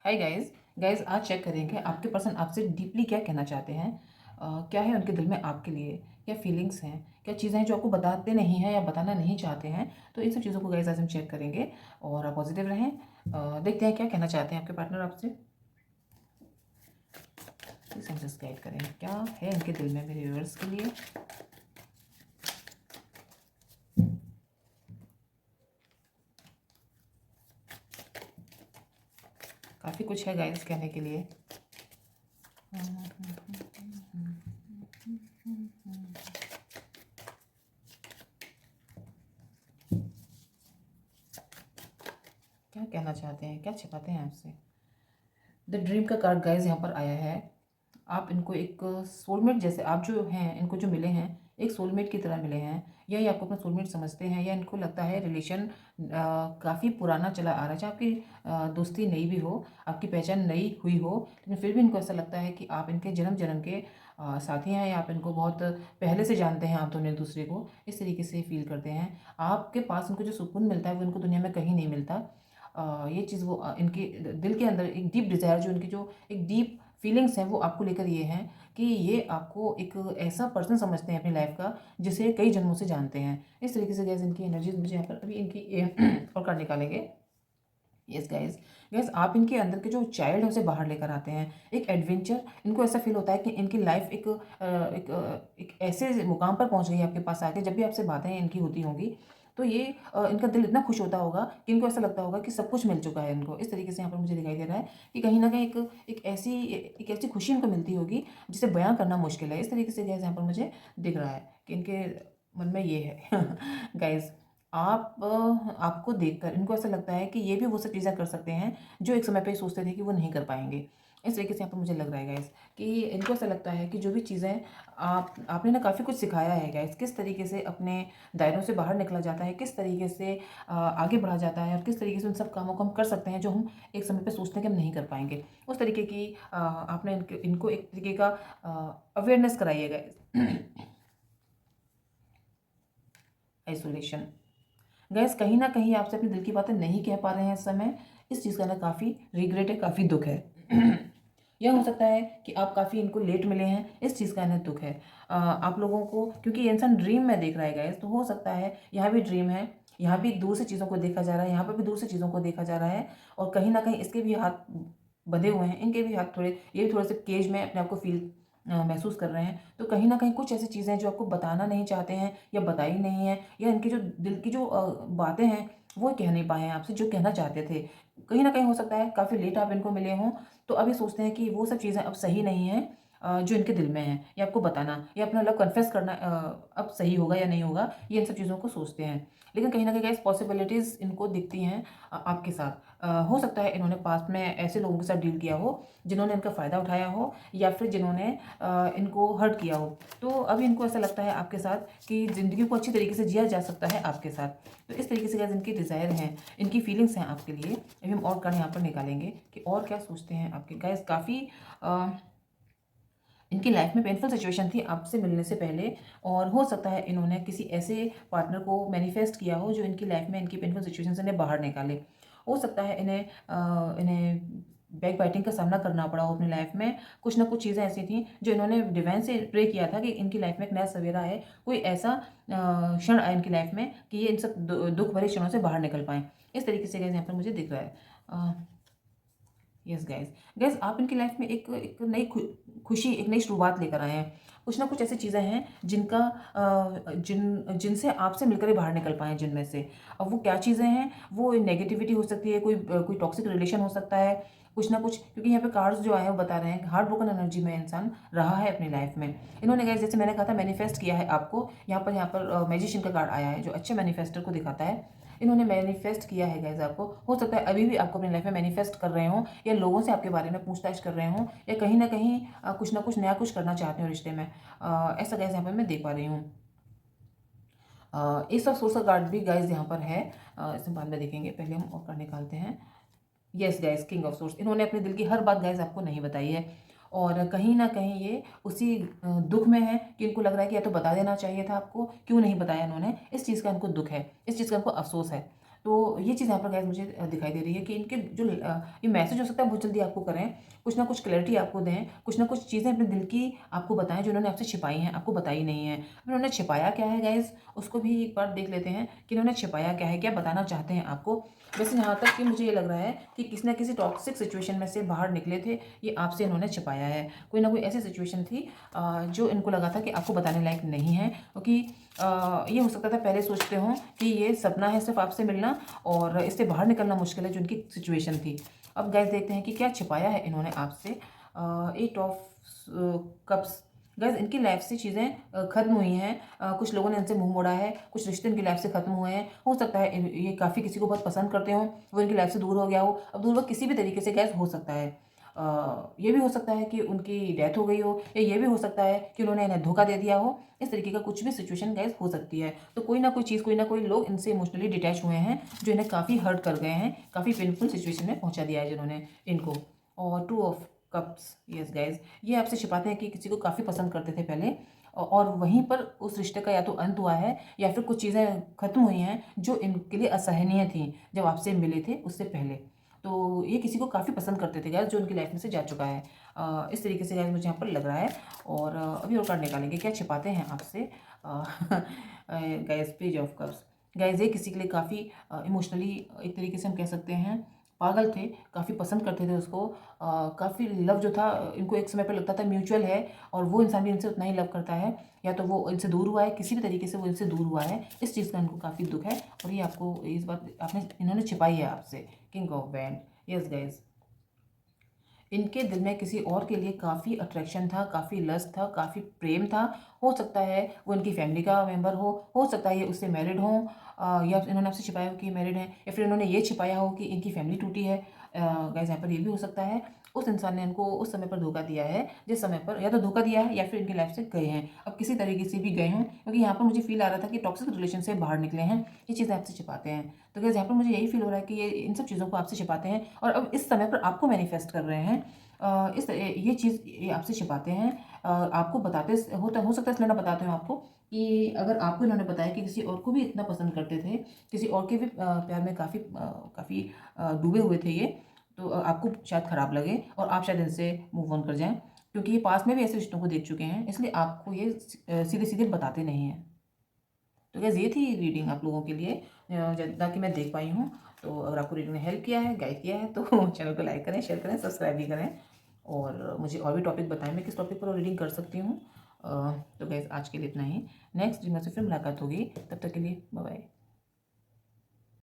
Hi guys. Guys आज check करेंगे आपके पर्सन आपसे डीपली क्या कहना चाहते हैं। क्या है उनके दिल में आपके लिए, क्या फीलिंग्स हैं, क्या चीज़ें हैं जो आपको बताते नहीं हैं या बताना नहीं चाहते हैं। तो इन सब चीज़ों को गाइस आज हम चेक करेंगे और आप पॉजिटिव रहें। देखते हैं क्या कहना चाहते हैं आपके पार्टनर आपसे। प्लीज जस्ट गाइड करें क्या है उनके दिल में मेरे व्यूअर्स के लिए। काफ़ी कुछ है गाइस कहने के लिए। क्या कहना चाहते हैं, क्या छिपाते हैं आपसे। द ड्रीम का कार्ड गाइज यहाँ पर आया है। आप इनको एक सोलमेट जैसे, आप जो हैं इनको जो मिले हैं एक सोलमेट की तरह मिले हैं, या ये आपको अपना सोलमेट समझते हैं, या इनको लगता है रिलेशन काफ़ी पुराना चला आ रहा है। चाहे आपकी दोस्ती नई भी हो, आपकी पहचान नई हुई हो, लेकिन फिर भी इनको ऐसा लगता है कि आप इनके जन्म जन्म के साथी हैं, या आप इनको बहुत पहले से जानते हैं। आप दोनों एक दूसरे को इस तरीके से फील करते हैं। आपके पास इनको जो सुकून मिलता है वो इनको दुनिया में कहीं नहीं मिलता। ये चीज़ वो इनके दिल के अंदर एक डीप डिज़ायर, जो इनकी जो एक डीप फीलिंग्स हैं वो आपको लेकर ये हैं कि ये आपको एक ऐसा पर्सन समझते हैं अपनी लाइफ का जिसे कई जन्मों से जानते हैं। इस तरीके से गैस इनकी एनर्जीज मुझे यहाँ पर अभी इनकी और कार्ड निकालेंगे। Yes guys. गाइज आप इनके अंदर के जो चाइल्ड है उसे बाहर लेकर आते हैं। एक एडवेंचर, इनको ऐसा फील होता है कि इनकी लाइफ एक ऐसे मुकाम पर पहुंच गई है आपके पास आके। जब भी आपसे बातें इनकी होती होंगी तो ये इनका दिल इतना खुश होता होगा कि इनको ऐसा लगता होगा कि सब कुछ मिल चुका है इनको। इस तरीके से यहाँ पर मुझे दिखाई दे रहा है कि कहीं ना कहीं एक ऐसी खुशी इनको मिलती होगी जिसे बयां करना मुश्किल है। इस तरीके से गाइज यहाँ पर मुझे दिख रहा है कि इनके मन में ये है। गाइज आपको देखकर इनको ऐसा लगता है कि ये भी वो सब चीज़ें कर सकते हैं जो एक समय पे सोचते थे कि वो नहीं कर पाएंगे। इस तरीके से यहाँ पर मुझे लग रहा है गाइस कि इनको ऐसा लगता है कि जो भी चीज़ें आपने ना काफ़ी कुछ सिखाया है गाइस, किस तरीके से अपने दायरों से बाहर निकला जाता है, किस तरीके से आगे बढ़ा जाता है, और किस तरीके से उन सब कामों को हम कर सकते हैं जो हम एक समय पे सोचते हैं कि हम नहीं कर पाएंगे। उस तरीके की आपने इनको एक तरीके का अवेयरनेस कराई है गाइस। आइसोलेशन। गैस कहीं ना कहीं आपसे अपने दिल की बातें नहीं कह पा रहे हैं इस समय। इस चीज़ का ना काफ़ी रिग्रेट है, काफ़ी दुख है। यह हो सकता है कि आप काफ़ी इनको लेट मिले हैं, इस चीज़ का इन्हें दुख है। आप लोगों को, क्योंकि ये इंसान ड्रीम में देख रहा है गैस, तो हो सकता है यहाँ भी ड्रीम है, यहाँ भी दूर से चीज़ों को देखा जा रहा है, यहाँ पर भी दूर से चीज़ों को देखा जा रहा है। और कहीं ना कहीं इसके भी हाथ बंधे हुए हैं, इनके भी हाथ थोड़े, ये भी थोड़े से केज में अपने आप को फील महसूस कर रहे हैं। तो कहीं ना कहीं कुछ ऐसी चीज़ें हैं जो आपको बताना नहीं चाहते हैं या बताई नहीं है, या इनकी जो दिल की जो बातें हैं वो कह नहीं पाए हैं आपसे जो कहना चाहते थे। कहीं ना कहीं हो सकता है काफ़ी लेट आप इनको मिले हों, तो अभी सोचते हैं कि वो सब चीज़ें अब सही नहीं हैं जो इनके दिल में है, या आपको बताना या अपना लव कन्फेस करना अब सही होगा या नहीं होगा, ये इन सब चीज़ों को सोचते हैं। लेकिन कहीं ना कहीं गाइस पॉसिबिलिटीज़ इनको दिखती हैं आपके साथ। हो सकता है इन्होंने पास्ट में ऐसे लोगों के साथ डील किया हो जिन्होंने इनका फ़ायदा उठाया हो, या फिर जिन्होंने इनको हर्ट किया हो। तो अभी इनको ऐसा लगता है आपके साथ कि ज़िंदगी को अच्छी तरीके से जिया जा सकता है आपके साथ। तो इस तरीके से गाइस इनकी डिज़ायर हैं, इनकी फीलिंग्स हैं आपके लिए। अभी हम और कार्ड यहाँ पर निकालेंगे कि और क्या सोचते हैं आपके गाइस। काफ़ी इनकी लाइफ में पेनफुल सिचुएशन थी आपसे मिलने से पहले, और हो सकता है इन्होंने किसी ऐसे पार्टनर को मैनिफेस्ट किया हो जो इनकी लाइफ में इनकी पेनफुल सिचुएशन से इन्हें बाहर निकाले। हो सकता है इन्हें बैक बाइटिंग का सामना करना पड़ा हो अपनी लाइफ में। कुछ ना कुछ चीज़ें ऐसी थी जो इन्होंने डिवाइन से प्रे किया था कि इनकी लाइफ में एक नया सवेरा है, कोई ऐसा क्षण आए इनकी लाइफ में कि ये इन सब दुख भरे क्षणों से बाहर निकल पाएँ। इस तरीके से गाइस यहाँ पर मुझे दिख रहा है। Yes guys. गाइस आप इनकी लाइफ में एक नई खुशी, एक नई शुरुआत लेकर आए हैं। कुछ ना कुछ ऐसी चीज़ें हैं जिनका जिनसे आपसे मिलकर ही बाहर निकल पाएँ जिनमें से। अब वो क्या चीज़ें हैं, वो नेगेटिविटी हो सकती है, कोई टॉक्सिक रिलेशन हो सकता है, कुछ ना कुछ, क्योंकि यहाँ पे कार्ड्स जो आए हैं वो बता रहे हैं हार्ट ब्रोकन एनर्जी में इंसान रहा है अपनी लाइफ में। इन्होंने गाइस जैसे मैंने कहा था मैनिफेस्ट किया है आपको। यहाँ पर मैजिशियन का कार्ड आया है जो अच्छे मैनिफेस्टर को दिखाता है। इन्होंने मैनिफेस्ट किया है गाइज आपको। हो सकता है अभी भी आपको अपनी लाइफ में मैनिफेस्ट कर रहे हों, या लोगों से आपके बारे में पूछताछ कर रहे हों, या कहीं ना कहीं कुछ ना कुछ नया कुछ करना चाहते हो रिश्ते में। ऐसा गाइज यहाँ पर मैं देख पा रही हूँ। इस सब सोर्स का कार्ड भी गाइज यहाँ पर है। इसे बाद में देखेंगे, पहले हम और कार्ड निकालते हैं। Yes guys, king of source. इन्होंने अपने दिल की हर बात गाइस आपको नहीं बताई है, और कहीं ना कहीं ये उसी दुख में है कि इनको लग रहा है कि या तो बता देना चाहिए था आपको, क्यों नहीं बताया इन्होंने। इस चीज़ का इनको दुख है, इस चीज़ का इनको अफसोस है। तो ये चीज़ यहाँ पर गाइस मुझे दिखाई दे रही है कि इनके जो ये मैसेज हो सकता है बहुत जल्दी आपको करें, कुछ ना कुछ क्लैरिटी आपको दें, कुछ ना कुछ चीज़ें अपने दिल की आपको बताएं जो उन्होंने आपसे छिपाई हैं, आपको बताई नहीं है। अब उन्होंने छिपाया क्या है गाइस, उसको भी एक बार देख लेते हैं कि इन्होंने छिपाया क्या है, क्या बताना चाहते हैं आपको। वैसे यहाँ तक कि मुझे ये लग रहा है कि किसी ना किसी टॉक्सिक सिचुएशन में से बाहर निकले थे, ये आपसे इन्होंने छिपाया है। कोई ना कोई ऐसी सिचुएशन थी जो इनको लगा था कि आपको बताने लायक नहीं है, क्योंकि ये हो सकता था पहले सोचते हों कि ये सपना है सिर्फ आपसे मिलना और इससे बाहर निकलना मुश्किल है, जो उनकी सिचुएशन थी। अब गाइस देखते हैं कि क्या छिपाया है इन्होंने आपसे। 8 ऑफ कप्स गाइस, इनकी लाइफ से चीज़ें ख़त्म हुई हैं। कुछ लोगों ने इनसे मुंह मोड़ा है, कुछ रिश्ते इनकी लाइफ से ख़त्म हुए हैं। हो सकता है ये काफ़ी किसी को बहुत पसंद करते हों, वो इनकी लाइफ से दूर हो गया हो। अब दूर वो किसी भी तरीके से गाइस हो सकता है। ये भी हो सकता है कि उनकी डेथ हो गई हो, या ये भी हो सकता है कि उन्होंने इन्हें धोखा दे दिया हो। इस तरीके का कुछ भी सिचुएशन गाइस हो सकती है। तो कोई ना कोई चीज़, कोई ना कोई लोग इनसे इमोशनली डिटैच हुए हैं, जो इन्हें काफ़ी हर्ट कर गए हैं, काफ़ी पेनफुल सिचुएशन में पहुंचा दिया है जिन्होंने इनको। और 2 ऑफ कप्स, यस गाइस, ये आपसे छिपाते हैं कि किसी को काफ़ी पसंद करते थे पहले, और वहीं पर उस रिश्ते का या तो अंत हुआ है या फिर कुछ चीज़ें खत्म हुई हैं जो इनके लिए असहनीय थी जब आपसे मिले थे उससे पहले। तो ये किसी को काफ़ी पसंद करते थे गाइस, जो उनकी लाइफ में से जा चुका है। इस तरीके से गाइस मुझे यहाँ पर लग रहा है। और अभी और कार्ड निकालेंगे, क्या छिपाते हैं आपसे guys. Page of cups guys, ये किसी के लिए काफ़ी इमोशनली, एक तरीके से हम कह सकते हैं पागल थे, काफ़ी पसंद करते थे उसको। काफ़ी लव जो था इनको एक समय पर लगता था म्यूचुअल है, और वो इंसान भी इनसे उतना ही लव करता है, या तो वो इनसे दूर हुआ है, किसी भी तरीके से वो इनसे दूर हुआ है। इस चीज़ का इनको काफ़ी दुख है, और ये आपको इस बात आपने इन्होंने छिपाई है आपसे। King of wand, yes guys, इनके दिल में किसी और के लिए काफ़ी अट्रैक्शन था, काफ़ी लस्ट था, काफ़ी प्रेम था। हो सकता है वो इनकी फैमिली का मेंबर हो सकता है ये उससे मैरिड हो, या इन्होंने आपसे छिपाया हो कि मैरिड है, या फिर इन्होंने ये छिपाया हो कि इनकी फैमिली टूटी है। गाइस, यहाँ पर ये भी हो सकता है उस इंसान ने इनको उस समय पर धोखा दिया है, जिस समय पर या तो धोखा दिया है या फिर इनकी लाइफ से गए हैं। अब किसी तरीके से भी गए हों, क्योंकि यहाँ पर मुझे फील आ रहा था कि टॉक्सिक रिलेशन से बाहर निकले हैं, ये चीज़ें आपसे छिपाते हैं। तो गाइस, यहाँ पर मुझे यही फील हो रहा है कि ये इन सब चीज़ों को आपसे छिपाते हैं, और अब इस समय पर आपको मैनिफेस्ट कर रहे हैं। ये चीज़ ये आपसे छिपाते हैं। आपको बताते हो सकता है इसलिए ना बताते हो आपको, कि अगर आपको इन्होंने बताया कि किसी और को भी इतना पसंद करते थे, किसी और के भी प्यार में काफ़ी डूबे हुए थे ये, तो आपको शायद ख़राब लगे और आप शायद इनसे मूव ऑन कर जाएं, क्योंकि ये पास में भी ऐसे रिश्तों को देख चुके हैं, इसलिए आपको ये सीधे सीधे बताते नहीं हैं। तो गैस, ये थी रीडिंग आप लोगों के लिए, जितना कि मैं देख पाई हूँ। तो अगर आपको रीडिंग ने हेल्प किया है, गाइड किया है, तो चैनल को लाइक करें, शेयर करें, सब्सक्राइब भी करें, और मुझे और भी टॉपिक बताएं मैं किस टॉपिक पर रीडिंग कर सकती हूँ। तो गैस, आज के लिए इतना ही। नेक्स्ट रीडिंग से फिर मुलाकात होगी, तब तक के लिए बाय बाय।